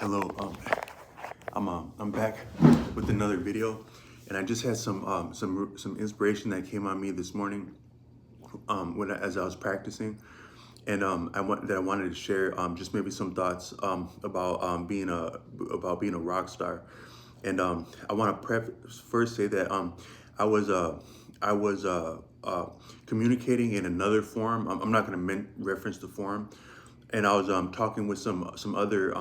Hello, I'm back with another video, and I just had some inspiration that came on me this morning as I was practicing, and I wanted to share just maybe some thoughts about being a rock star, and I want to first say that I was I was communicating in another forum. I'm not going to reference the forum, and I was talking with some other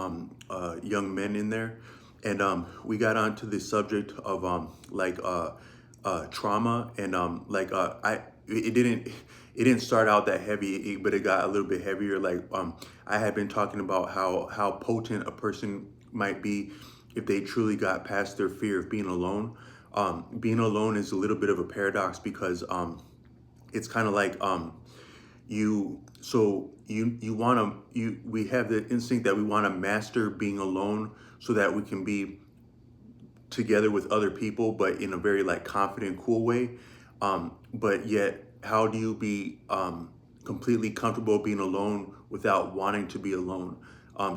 young men in there, and we got onto the subject of trauma, and it didn't start out that heavy, but it got a little bit heavier. I had been talking about how potent a person might be if they truly got past their fear of being alone. Being alone is a little bit of a paradox because it's kind of like you want to we have the instinct that we want to master being alone so that we can be together with other people, but in a very like confident, cool way. But yet, how do you be completely comfortable being alone without wanting to be alone?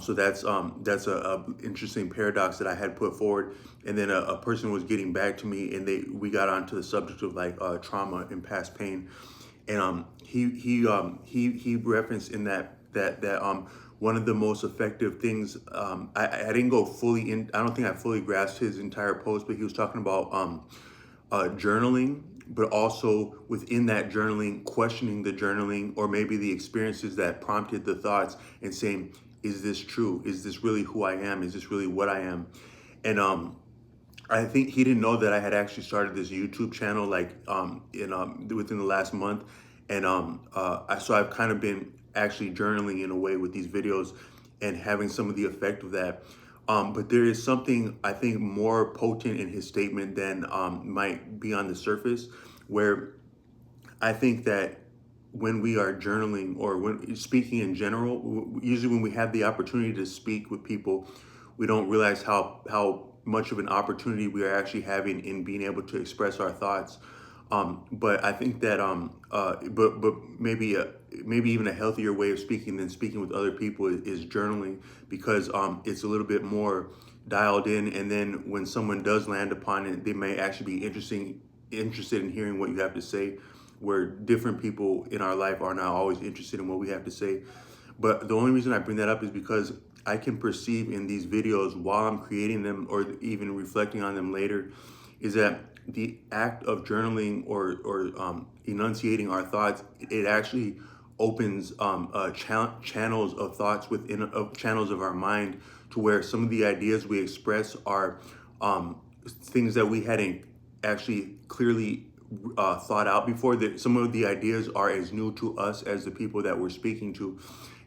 So that's a interesting paradox that I had put forward, and then a person was getting back to me, and we got onto the subject of trauma and past pain, and he referenced in that one of the most effective things. I didn't go fully in. I don't think I fully grasped his entire post, but he was talking about journaling, but also within that journaling, questioning the journaling or maybe the experiences that prompted the thoughts, and saying, "Is this true? Is this really who I am? Is this really what I am?" And I think he didn't know that I had actually started this YouTube channel within the last month, and so I've kind of been actually journaling in a way with these videos and having some of the effect of that. But there is something I think more potent in his statement than might be on the surface, where I think that when we are journaling or when speaking in general, usually when we have the opportunity to speak with people, we don't realize how much of an opportunity we are actually having in being able to express our thoughts. But I think that but maybe even a healthier way of speaking than speaking with other people is journaling, because it's a little bit more dialed in, and then when someone does land upon it, they may actually be interested in hearing what you have to say, where different people in our life are not always interested in what we have to say. But the only reason I bring that up is because I can perceive in these videos while I'm creating them or even reflecting on them later, is that the act of journaling or enunciating our thoughts, it actually opens channels of thoughts within channels of our mind, to where some of the ideas we express are things that we hadn't actually clearly thought out before. That some of the ideas are as new to us as the people that we're speaking to,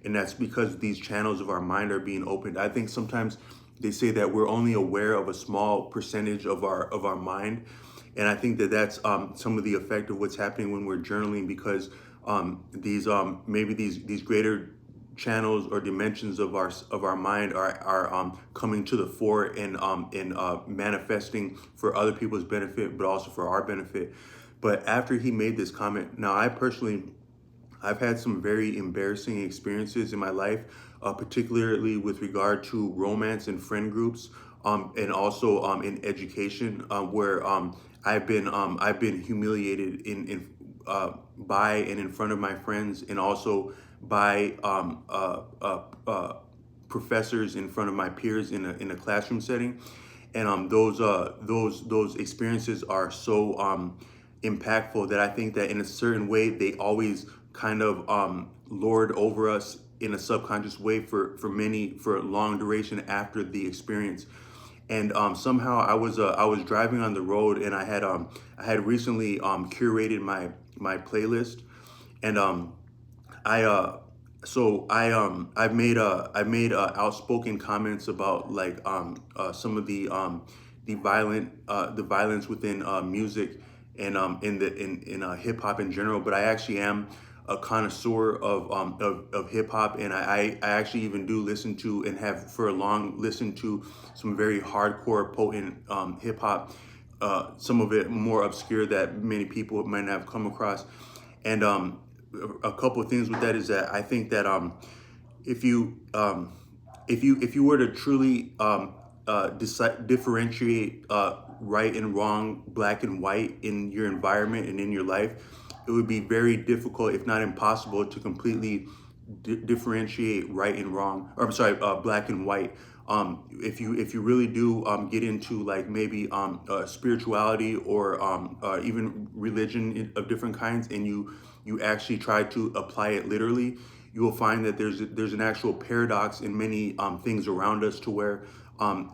and that's because these channels of our mind are being opened. I think sometimes they say that we're only aware of a small percentage of our mind, and I think that that's some of the effect of what's happening when we're journaling, because these greater channels or dimensions of our mind are coming to the fore and manifesting for other people's benefit, but also for our benefit. But after he made this comment, now I've had some very embarrassing experiences in my life, particularly with regard to romance and friend groups, and also in education, where I've been humiliated by and in front of my friends, and also by professors in front of my peers in a classroom setting, and those experiences are so impactful that I think that in a certain way they always kind of lord over us in a subconscious way for a long duration after the experience. And somehow I was driving on the road, and I had recently curated my playlist, and I've made outspoken comments about some of the violence within music, and in hip hop in general. But I actually am a connoisseur of hip hop, and I actually even do listen to, and have for a long listened to, some very hardcore potent hip hop. Some of it more obscure that many people might not have come across, and a couple of things with that is that I think that if you if you were to truly differentiate right and wrong, black and white in your environment and in your life, it would be very difficult, if not impossible, to completely differentiate right and wrong. Or I'm sorry, black and white. If you really do get into like maybe spirituality or even religion of different kinds, and you actually try to apply it literally, you will find that there's an actual paradox in many things around us, to where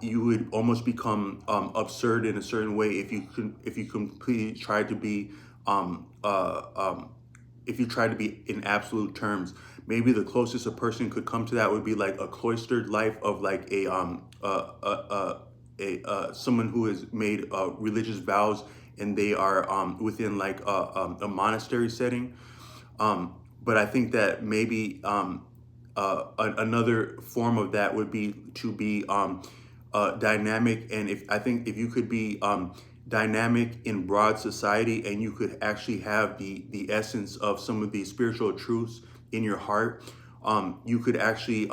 you would almost become absurd in a certain way if you completely try to be um, uh, um, if you try to be in absolute terms. Maybe the closest a person could come to that would be like a cloistered life of like someone who has made religious vows, and they are within like a monastery setting. But I think that maybe another form of that would be to be dynamic. And if I think if you could be dynamic in broad society, and you could actually have the essence of some of these spiritual truths in your heart, you could actually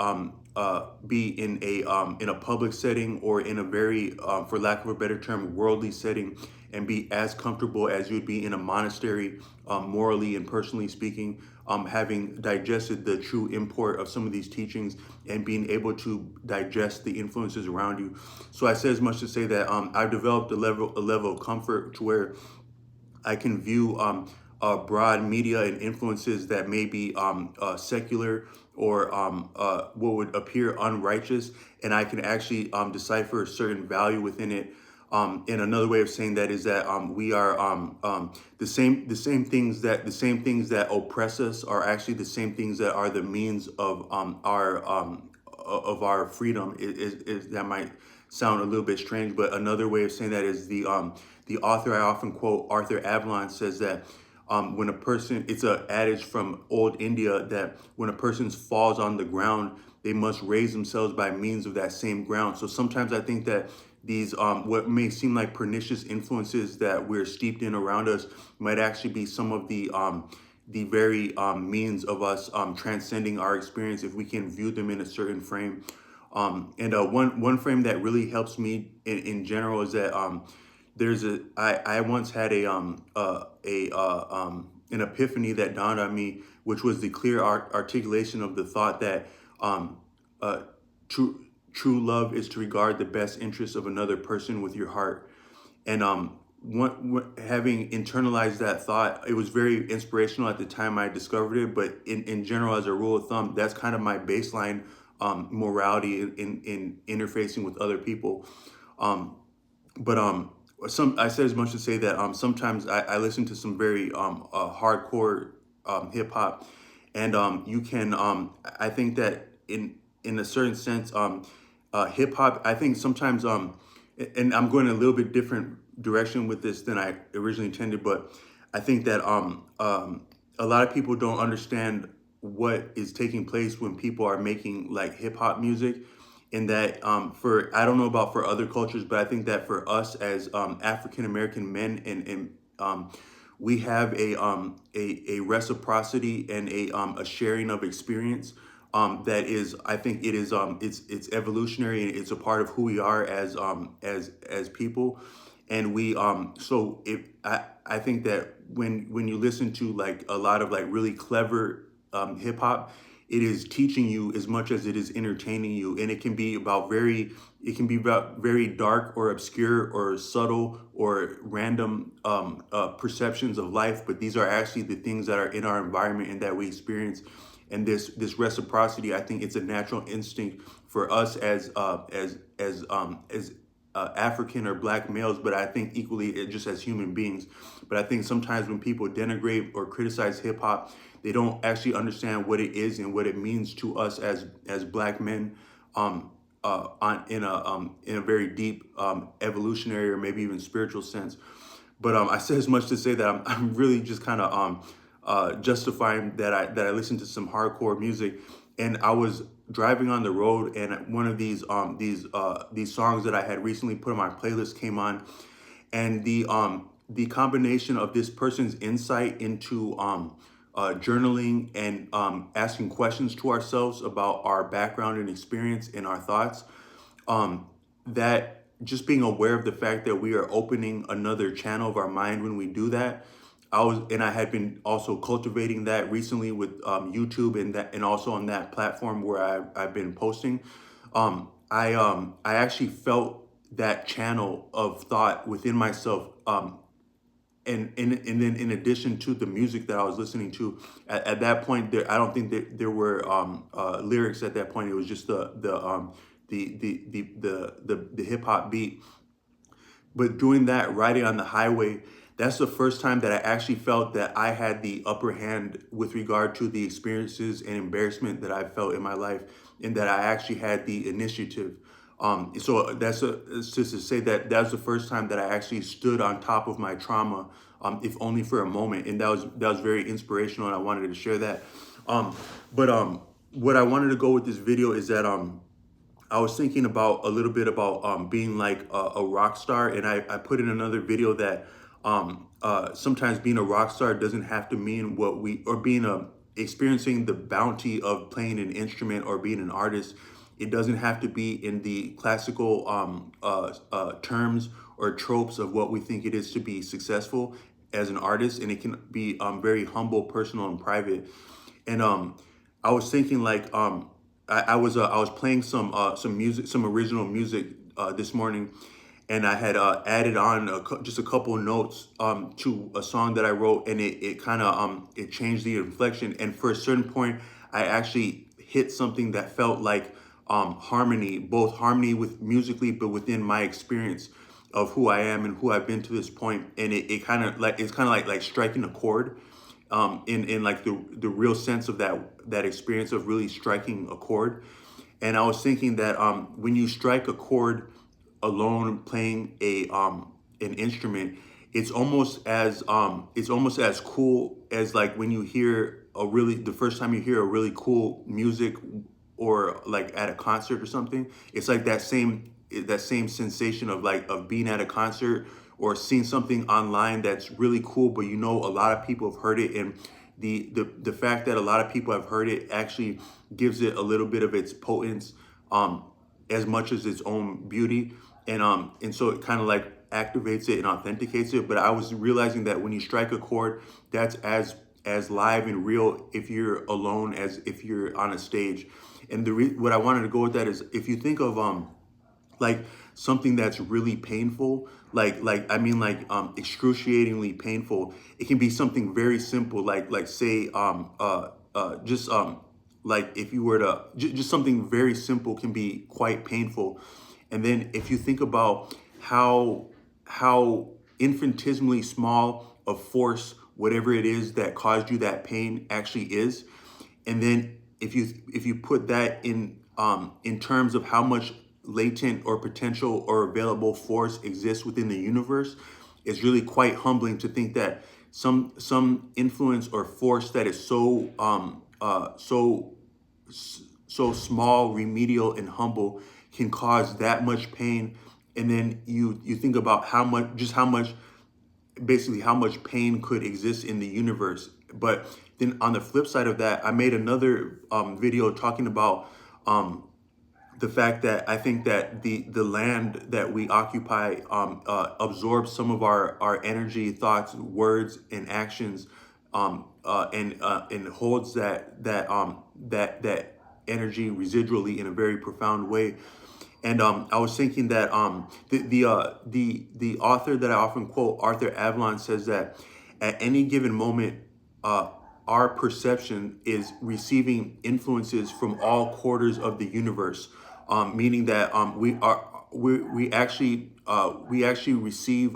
be in a public setting, or in a very, for lack of a better term, worldly setting, and be as comfortable as you'd be in a monastery, morally and personally speaking, having digested the true import of some of these teachings, and being able to digest the influences around you. So I say as much to say that I've developed a level of comfort to where I can view broad media and influences that may be secular, or what would appear unrighteous, and I can actually decipher a certain value within it. And another way of saying that is that we are the same things that oppress us are actually the same things that are the means of our freedom. Is that might sound a little bit strange, but another way of saying that is the author I often quote, Arthur Avalon, says that when a person, it's an adage from old India, that when a person falls on the ground, they must raise themselves by means of that same ground. So sometimes I think that these what may seem like pernicious influences that we're steeped in around us might actually be some of the very means of us transcending our experience, if we can view them in a certain frame. And one frame that really helps me in general is that I once had an epiphany that dawned on me, which was the clear articulation of the thought that uh, true love is to regard the best interests of another person with your heart. And having internalized that thought, it was very inspirational at the time I discovered it. But in general, as a rule of thumb, that's kind of my baseline morality in interfacing with other people. Um, but some I said as much to say that sometimes I listen to some very hardcore hip hop, and you can I think that in a certain sense, hip hop, I think sometimes and I'm going a little bit different direction with this than I originally intended, but I think that a lot of people don't understand what is taking place when people are making like hip hop music. In that, for I don't know about for other cultures, but I think that for us as African American men, and we have a reciprocity and a sharing of experience that is, I think it is it's evolutionary, and it's a part of who we are as people. And we so if I think that when you listen to like a lot of like really clever hip hop, it is teaching you as much as it is entertaining you, and it can be about very dark or obscure or subtle or random perceptions of life, but these are actually the things that are in our environment and that we experience. And this reciprocity, I think it's a natural instinct for us as African or black males, but I think equally just as human beings. But I think sometimes when people denigrate or criticize hip hop, they don't actually understand what it is and what it means to us as black men, in a very deep evolutionary or maybe even spiritual sense. But I say as much to say that I'm really just kind of justifying that I listened to some hardcore music, and I was driving on the road, and one of these songs that I had recently put on my playlist came on, and the combination of this person's insight into journaling and asking questions to ourselves about our background and experience and our thoughts, that just being aware of the fact that we are opening another channel of our mind when we do that. I had been also cultivating that recently with YouTube, and also on that platform where I've been posting. I actually felt that channel of thought within myself, and then in addition to the music that I was listening to at that point, I don't think that there were lyrics at that point. It was just the hip hop beat. But doing that, riding on the highway, that's the first time that I actually felt that I had the upper hand with regard to the experiences and embarrassment that I felt in my life, and that I actually had the initiative. So it's just to say that that's the first time that I actually stood on top of my trauma, if only for a moment, and that was very inspirational, and I wanted to share that. But what I wanted to go with this video is that I was thinking about a little bit about being like a rock star, and I put in another video that sometimes being a rock star doesn't have to mean or being experiencing the bounty of playing an instrument or being an artist. It doesn't have to be in the classical terms or tropes of what we think it is to be successful as an artist, and it can be very humble, personal, and private. And I was thinking like I was playing some music, some original music this morning, and I had added on just a couple of notes to a song that I wrote, and it kind of it changed the inflection. And for a certain point, I actually hit something that felt like harmony, both harmony with musically, but within my experience of who I am and who I've been to this point. And it kind of like it's kind of like striking a chord, in like the real sense of that experience of really striking a chord. And I was thinking that when you strike a chord alone playing an instrument, it's almost as cool as like when you hear the first time you hear a really cool music, or like at a concert or something. It's like that same sensation of like of being at a concert or seeing something online that's really cool, but you know a lot of people have heard it, and the fact that a lot of people have heard it actually gives it a little bit of its potence, as much as its own beauty, and so it kind of like activates it and authenticates it. But I was realizing that when you strike a chord, that's as live and real if you're alone as if you're on a stage. And what I wanted to go with that is, if you think of like something that's really painful, like I mean like excruciatingly painful, it can be something very simple, like say just like if you were to just something very simple can be quite painful. And then if you think about how infinitesimally small of force whatever it is that caused you that pain actually is, and then if you put that in terms of how much latent or potential or available force exists within the universe, it's really quite humbling to think that some influence or force that is so small, remedial, and humble can cause that much pain. And then you think about how much basically how much pain could exist in the universe. But then on the flip side of that, I made another video talking about the fact that I think that the land that we occupy absorbs some of our energy, thoughts, words, and actions, and holds that energy residually in a very profound way. And I was thinking that the author that I often quote, Arthur Avalon, says that at any given moment, our perception is receiving influences from all quarters of the universe, meaning that we actually receive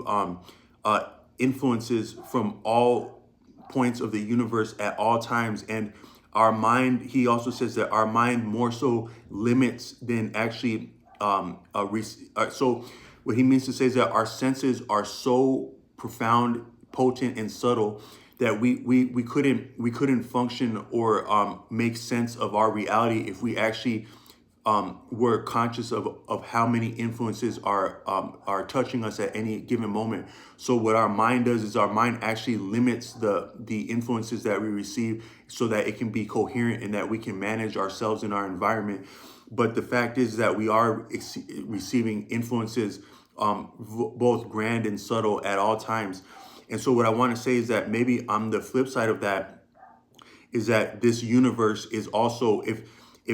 influences from all points of the universe at all times. And our mind, he also says that our mind more so limits than actually so what he means to say is that our senses are so profound, potent, and subtle that we couldn't function or make sense of our reality if we actually we're conscious of how many influences are touching us at any given moment. So what our mind does is our mind actually limits the influences that we receive so that it can be coherent and that we can manage ourselves in our environment. But the fact is that we are receiving influences, both grand and subtle, at all times. And so what I want to say is that maybe on the flip side of that is that this universe is also, if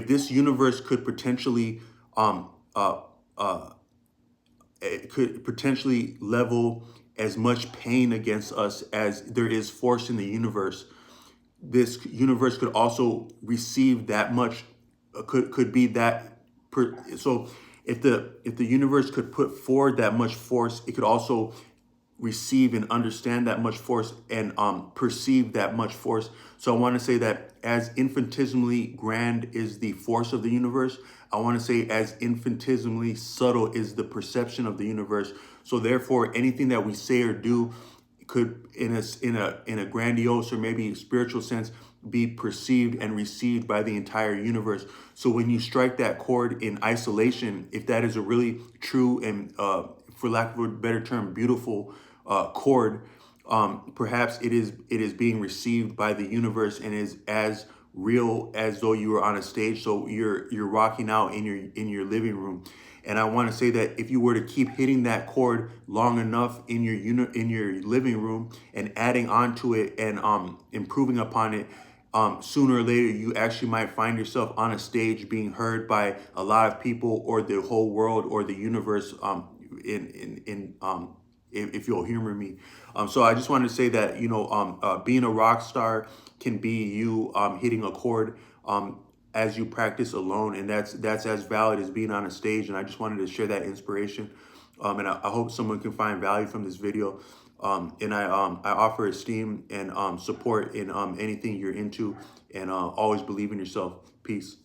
this universe could potentially um uh uh it could potentially level as much pain against us as there is force in the universe, this universe could also receive that much, could be that so if the universe could put forward that much force, it could also receive and understand that much force and perceive that much force. So I want to say that as infinitesimally grand is the force of the universe, I want to say as infinitesimally subtle is the perception of the universe. So therefore, anything that we say or do could, in a grandiose or maybe spiritual sense, be perceived and received by the entire universe. So when you strike that chord in isolation, if that is a really true and, for lack of a better term, beautiful chord, perhaps it is being received by the universe and is as real as though you were on a stage. So you're rocking out in your living room. And I want to say that if you were to keep hitting that chord long enough in your in your living room and adding on to it and improving upon it, sooner or later you actually might find yourself on a stage being heard by a lot of people or the whole world or the universe, in if you'll humor me. So I just wanted to say that, being a rock star can be you hitting a chord as you practice alone, and that's as valid as being on a stage. And I just wanted to share that inspiration, and I hope someone can find value from this video. And I offer esteem and support in anything you're into, and always believe in yourself. Peace.